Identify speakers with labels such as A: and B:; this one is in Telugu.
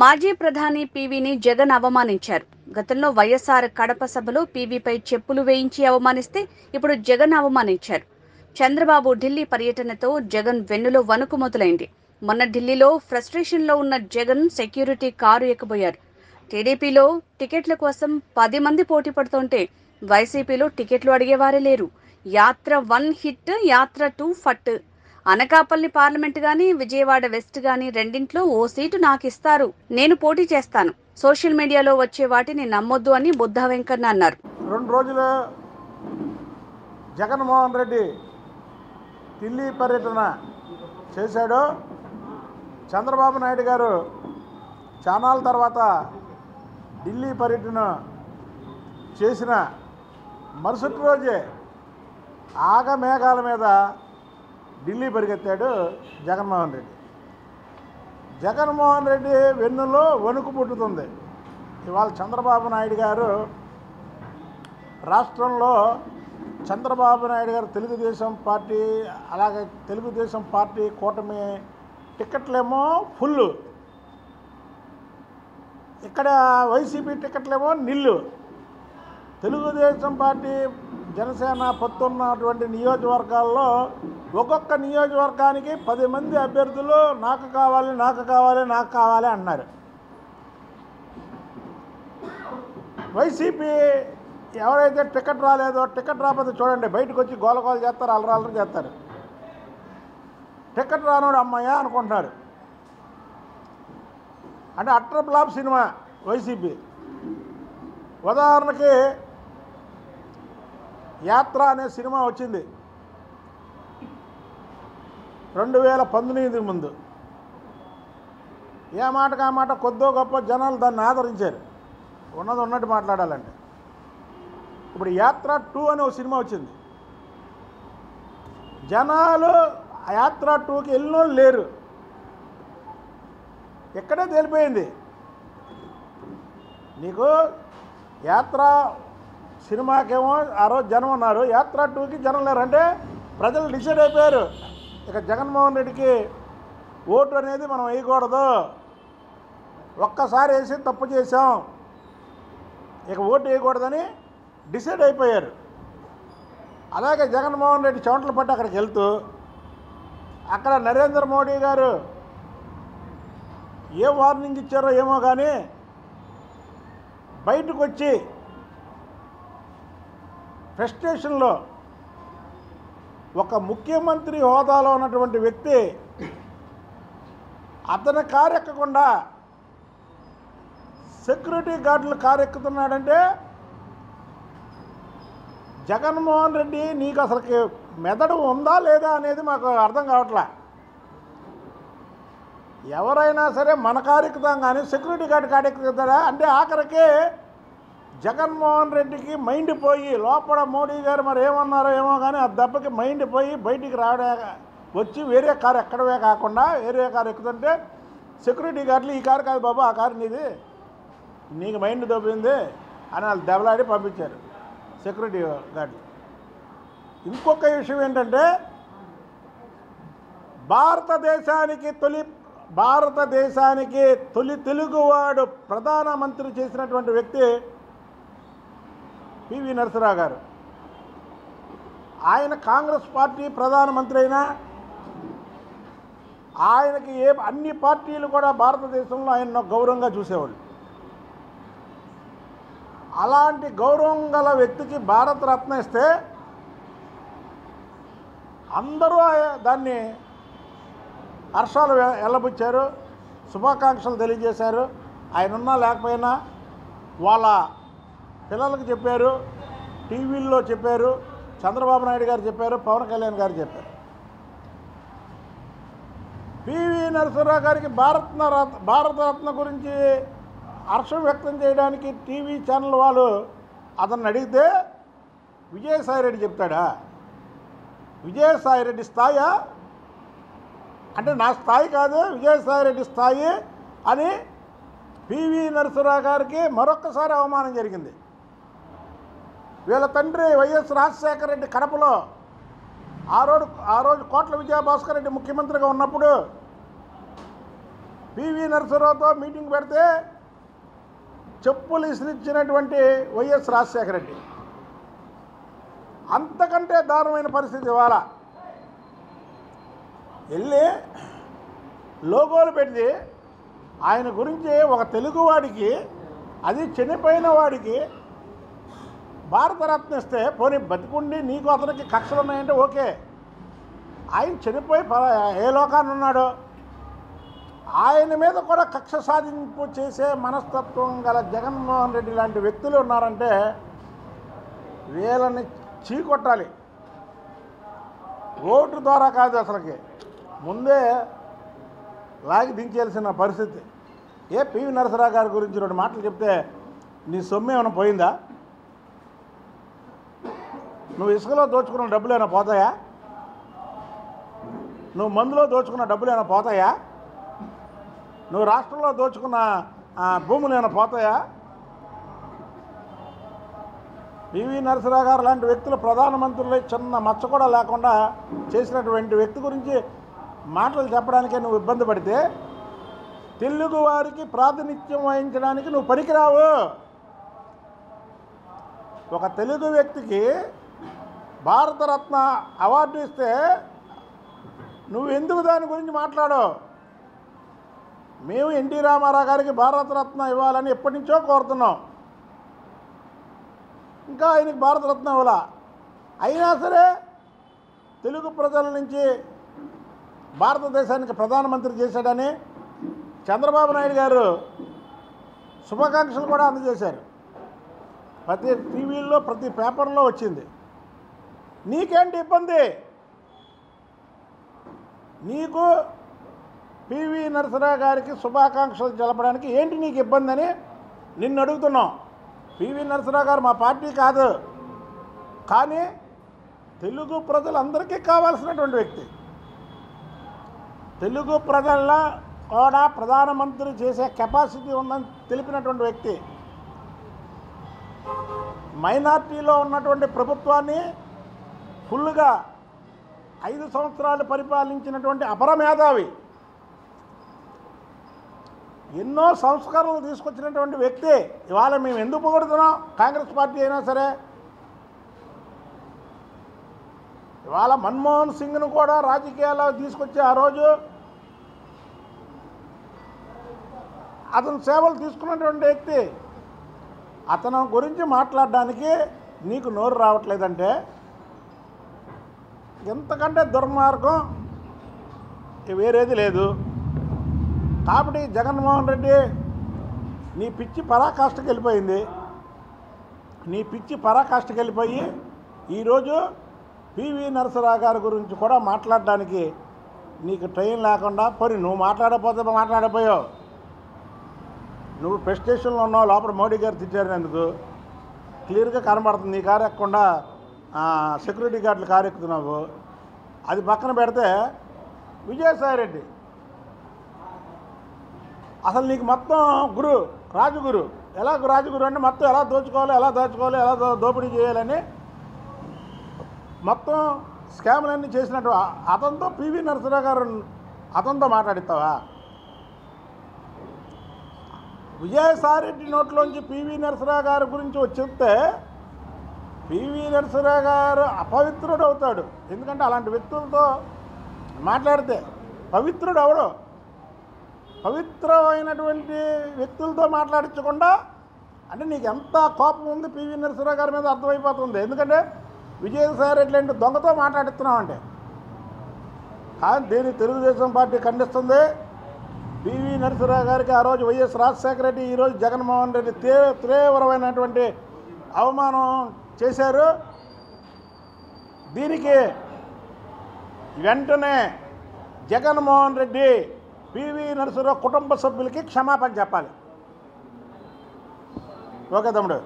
A: మాజీ ప్రధాని పీవీని జగన్ అవమానించారు. గతంలో వైఎస్ఆర్ కడప సభలో పీవీపై చెప్పులు వేయించి అవమానిస్తే ఇప్పుడు జగన్ అవమానించారు. చంద్రబాబు ఢిల్లీ పర్యటనతో జగన్ వెన్నులో వణుకు మొదలైంది. మొన్న ఢిల్లీలో ఫ్రస్ట్రేషన్లో ఉన్న జగన్ సెక్యూరిటీ కారు ఎక్కబోయారు. టీడీపీలో టికెట్ల కోసం 10 మంది పోటీ పడుతుంటే వైసీపీలో టికెట్లు అడిగేవారే లేరు. యాత్ర 1 హిట్, యాత్ర 2 ఫట్. అనకాపల్లి పార్లమెంట్ గాని, విజయవాడ వెస్ట్ గాని రెండింట్లో ఓ సీటు నాకిస్తారు, నేను పోటీ చేస్తాను, సోషల్ మీడియాలో వచ్చే వాటిని నమ్మొద్దు అని బుద్ధా వెంకన్న అన్నారు.
B: 2 రోజులు జగన్మోహన్ రెడ్డి ఢిల్లీ పర్యటన చేశాడు. చంద్రబాబు నాయుడు గారు చానాల తర్వాత ఢిల్లీ పర్యటన చేసిన మరుసటి రోజే ఆగమేఘాల మీద ఢిల్లీ పరిగెత్తాడు జగన్మోహన్ రెడ్డి. జగన్మోహన్ రెడ్డి వెన్నులో వణుకు పుట్టుతుంది. ఇవాళ చంద్రబాబు నాయుడు గారు రాష్ట్రంలో చంద్రబాబు నాయుడు గారు తెలుగుదేశం పార్టీ, అలాగే తెలుగుదేశం పార్టీ కూటమి టికెట్లేమో ఫుల్, ఇక్కడ వైసీపీ టికెట్లేమో నిల్లు. తెలుగుదేశం పార్టీ జనసేన పొత్తున్నటువంటి నియోజకవర్గాల్లో ఒక్కొక్క నియోజకవర్గానికి 10 మంది అభ్యర్థులు నాకు కావాలి నాకు కావాలి నాకు కావాలి అన్నారు. వైసీపీ ఎవరైతే టికెట్ రాలేదో, టికెట్ రాకపోతే చూడండి బయటకు వచ్చి గోలగోలు చేస్తారు, అల్లరల్లరి చేస్తారు. టికెట్ రానోడు అమ్మాయ అనుకుంటున్నారు. అంటే అట్టర్ ఫ్లాప్ సినిమా వైసీపీ. ఉదాహరణకి యాత్ర అనే సినిమా వచ్చింది 2019 ముందు. ఏ మాటకు ఆ మాట కొద్దో గొప్ప జనాలు దాన్ని ఆదరించారు, ఉన్నది ఉన్నట్టు మాట్లాడాలంటే. ఇప్పుడు యాత్ర 2 అనే ఒక సినిమా వచ్చింది. జనాలు ఆ యాత్ర 2కి వెళ్ళినోళ్ళు లేరు. ఎక్కడే తేలిపోయింది. నీకు యాత్ర సినిమాకేమో ఆ రోజు జనం ఉన్నారు, యాత్ర 2కి జనం లేరు. అంటే ప్రజలు డిసైడ్ అయిపోయారు, ఇక జగన్మోహన్ రెడ్డికి ఓటు అనేది మనం వేయకూడదు, ఒక్కసారి వేసి తప్పు చేసాం, ఇక ఓటు వేయకూడదని డిసైడ్ అయిపోయారు. అలాగే జగన్మోహన్ రెడ్డి చెమటలు పట్టి అక్కడికి వెళ్తూ అక్కడ నరేంద్ర మోడీ గారు ఏ వార్నింగ్ ఇచ్చారో ఏమో కానీ బయటకు వచ్చి ఫ్రస్ట్రేషన్లో ఒక ముఖ్యమంత్రి హోదాలో ఉన్నటువంటి వ్యక్తి అతని కారు ఎక్కకుండా సెక్యూరిటీ గార్డులు కారు ఎక్కుతున్నాడంటే, జగన్మోహన్ రెడ్డి నీకు అసలుకి మెదడు ఉందా లేదా అనేది మాకు అర్థం కావట్లే. ఎవరైనా సరే మన కారు ఎక్కుతాం కానీ సెక్యూరిటీ గార్డు కారు ఎక్కుతాడా అంటే ఆఖరికి జగన్మోహన్ రెడ్డికి మైండ్ పోయి, లోపల మోడీ గారు మరి ఏమన్నారో ఏమో కానీ ఆ దెబ్బకి మైండ్ పోయి బయటికి వచ్చి వేరే కారు ఎక్కడవే కాకుండా వేరే కారు ఎక్కుతుంటే సెక్యూరిటీ గార్డులు ఈ కారు కాదు బాబు, ఆ కారు నీది, నీకు మైండ్ దొబ్బింది అని వాళ్ళు దెబ్బలాడి పంపించారు సెక్యూరిటీ గార్డులు. ఇంకొక విషయం ఏంటంటే, భారతదేశానికి తొలి తెలుగువాడు ప్రధానమంత్రి చేసినటువంటి వ్యక్తి పివి నరసింహరావు గారు. ఆయన కాంగ్రెస్ పార్టీ ప్రధానమంత్రి అయినా ఆయనకి అన్ని పార్టీలు కూడా భారతదేశంలో ఆయన గౌరవంగా చూసేవాళ్ళు. అలాంటి గౌరవం గల వ్యక్తికి భారతరత్న ఇస్తే అందరూ దాన్ని హర్షాలు వెళ్ళబుచ్చారు, శుభాకాంక్షలు తెలియజేశారు. ఆయన ఉన్నా లేకపోయినా వాళ్ళ పిల్లలకు చెప్పారు, టీవీల్లో చెప్పారు, చంద్రబాబు నాయుడు గారు చెప్పారు, పవన్ కళ్యాణ్ గారు చెప్పారు. పివి నరసింహరావు గారికి భారతరత్న గురించి హర్షం వ్యక్తం చేయడానికి టీవీ ఛానల్ వాళ్ళు అతన్ని అడిగితే విజయసాయిరెడ్డి చెప్తాడా? విజయసాయిరెడ్డి స్థాయా అంటే నా స్థాయి కాదు, విజయసాయిరెడ్డి స్థాయి అని పివి నరసింహరావు గారికి మరొక్కసారి అవమానం జరిగింది. వీళ్ళ తండ్రి వైఎస్ రాజశేఖర రెడ్డి కడపలో ఆ రోజు కోట్ల విజయభాస్కర్ రెడ్డి ముఖ్యమంత్రిగా ఉన్నప్పుడు పివి నరసింహరావుతో మీటింగ్ పెడితే చెప్పులు ఇసిరిచ్చినటువంటి వైఎస్ రాజశేఖర రెడ్డి. అంతకంటే దారుణమైన పరిస్థితి ఇవాళ. వెళ్ళి లోగోలు పెట్టి ఆయన గురించి ఒక తెలుగువాడికి, అది చనిపోయిన వాడికి భారతరత్న ఇస్తే, పోనీ బతికుండి నీకు అతనికి కక్షలు ఉన్నాయంటే ఓకే. ఆయన చనిపోయి ఏ లోకాన్ని ఉన్నాడో ఆయన మీద కూడా కక్ష సాధింపు చేసే మనస్తత్వం గల జగన్మోహన్ రెడ్డి లాంటి వ్యక్తులు ఉన్నారంటే వీళ్ళని చీకొట్టాలి. ఓటు ద్వారా కాదు, అసలుకి ముందే లాగి దించేయాల్సిన పరిస్థితి. పివి నరసింహరావు గారి గురించి 2 మాటలు చెప్తే నీ సొమ్ము ఏమైనా పోయిందా? నువ్వు ఇసుకలో దోచుకున్న డబ్బులు ఏమైనా పోతాయా? నువ్వు మందులో దోచుకున్న డబ్బులు ఏమైనా పోతాయా? నువ్వు రాష్ట్రంలో దోచుకున్న భూములు ఏమైనా పోతాయా? పివి నరసింహరావు గారు లాంటి వ్యక్తులు ప్రధానమంత్రులు చిన్న మచ్చ కూడా లేకుండా చేసినటువంటి వ్యక్తి గురించి మాటలు చెప్పడానికే నువ్వు ఇబ్బంది పడితే తెలుగు వారికి ప్రాతినిధ్యం వహించడానికి నువ్వు పనికిరావు. ఒక తెలుగు వ్యక్తికి భారతరత్న అవార్డు ఇస్తే నువ్వు ఎందుకు దాని గురించి మాట్లాడవు? మేము ఎన్టీ రామారావు గారికి భారతరత్న ఇవ్వాలని ఎప్పటి నుంచో కోరుతున్నాం. ఇంకా ఆయనకి భారతరత్న ఇవ్వాల. అయినా సరే తెలుగు ప్రజల నుంచి భారతదేశానికి ప్రధానమంత్రి చేశాడని చంద్రబాబు నాయుడు గారు శుభాకాంక్షలు కూడా అందజేశారు. ప్రతి టీవీల్లో, ప్రతి పేపర్లో వచ్చింది. నీకేంటి ఇబ్బంది? నీకు పివి నరసింహరావు గారికి శుభాకాంక్షలు తెలపడానికి ఏంటి నీకు ఇబ్బంది అని నిన్ను అడుగుతున్నాం. పివి నరసింహరావు గారు మా పార్టీ కాదు, కానీ తెలుగు ప్రజలందరికీ కావాల్సినటువంటి వ్యక్తి. తెలుగు ప్రజల్లో కూడా ప్రధానమంత్రి చేసే కెపాసిటీ ఉందని తెలిపినటువంటి వ్యక్తి. మైనార్టీలో ఉన్నటువంటి ప్రభుత్వాన్ని ఫుల్గా 5 సంవత్సరాలు పరిపాలించినటువంటి అపరమేధావి. ఎన్నో సంస్కరణలు తీసుకొచ్చినటువంటి వ్యక్తి. ఇవాళ మేము ఎందుకు పొగడుతున్నాం? కాంగ్రెస్ పార్టీ అయినా సరే ఇవాళ మన్మోహన్ సింగ్ను కూడా రాజకీయాల్లో తీసుకొచ్చి ఆ రోజు అతను సేవలు తీసుకున్నటువంటి వ్యక్తి. అతను గురించి మాట్లాడడానికి నీకు నోరు రావట్లేదంటే ఎంతకంటే దుర్మార్గం వేరేది లేదు. కాబట్టి జగన్మోహన్ రెడ్డి నీ పిచ్చి పరాకాష్ఠకి వెళ్ళిపోయింది. నీ పిచ్చి పరాకాష్ఠకి వెళ్ళిపోయి ఈరోజు పివి నరసింహరావు గారి గురించి కూడా మాట్లాడడానికి నీకు టైం లేకుండా పోయి నువ్వు మాట్లాడపోయావు. నువ్వు ప్రెస్ స్టేషన్లో ఉన్నావు, లోపల మోడీ గారు తిట్టారినందుకు క్లియర్గా కనబడుతుంది. నీ కారు ఎక్కకుండా సెక్యూరిటీ గార్డులు కారు ఎక్కుతున్నావు. అది పక్కన పెడితే విజయసాయిరెడ్డి అసలు నీకు మొత్తం రాజుగురు. ఎలా రాజుగురు అంటే మొత్తం ఎలా దోచుకోవాలి, ఎలా దోపిడీ చేయాలని మొత్తం స్కాములన్నీ చేసినట్టు అతనితో పివి నరసింహరావు గారు అతనితో మాట్లాడిస్తావా? విజయసాయిరెడ్డి నోట్లోంచి పివి నరసింహరావు గారి గురించి వచ్చితే పివి నరసింహరావు గారు అపవిత్రుడు అవుతాడు. ఎందుకంటే అలాంటి వ్యక్తులతో మాట్లాడితే పవిత్రుడు అవడు. పవిత్రమైనటువంటి వ్యక్తులతో మాట్లాడించకుండా అంటే నీకు ఎంత కోపం ఉంది పివి నరసింహరావు గారి మీద అర్థమైపోతుంది. ఎందుకంటే విజయసాయిరెడ్డి లాంటి దొంగతో మాట్లాడుతున్నామంటే. కానీ దీన్ని తెలుగుదేశం పార్టీ ఖండిస్తుంది. పివి నరసింహరావు గారికి ఆ రోజు వైఎస్ రాజశేఖర రెడ్డి, ఈరోజు జగన్మోహన్ రెడ్డి తీవ్రమైనటువంటి అవమానం చేశారు. దీనికి వెంటనే జగన్మోహన్ రెడ్డి పివి నరసింహరావు కుటుంబ సభ్యులకి క్షమాపణ చెప్పాలి. ఓకే తమ్ముడు.